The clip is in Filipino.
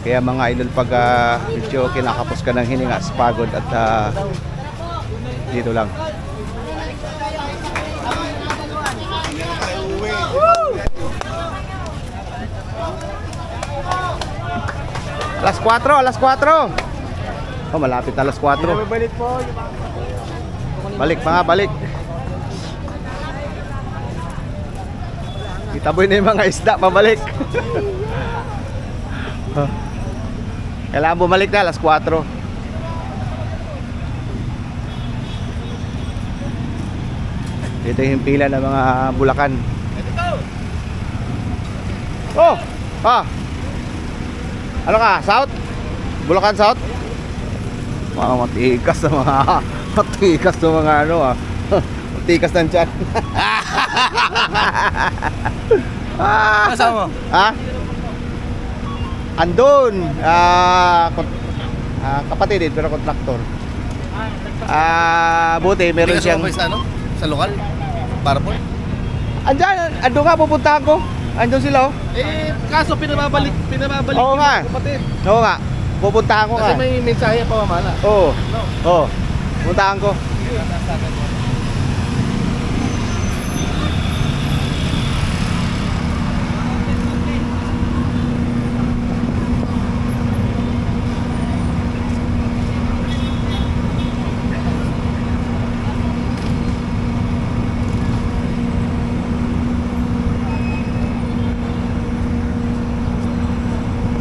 Kaya mga idol, pag medyo kinakapos ka ng hininga sa pagod at dito lang. Alas 4, alas 4. Oh, malapit na alas 4. Balik po. Balik mga balik. Itaboy na yung mga isda, pabalik. Kailangan bumalik na alas 4. Dito yung pila ng mga Bulacan. Oh! Ah! Ano ka? South? Bulacan South? Mga matikas na mga matikas na mga ano ah. Matikas ng tiyan. Kasama mo? Ha? Andun. Kapatid din pero kontraktor. Buti meron siyang Sa lokal? Para po? andyan, andun nga pupuntahan ko. Andun sila oh. Kaso pinababalik Oo nga. kapatid. Oo nga. Pupuntahan ko nga. Kasi may mensahe pa mamala. Oo. Oo. Pupuntahan ko.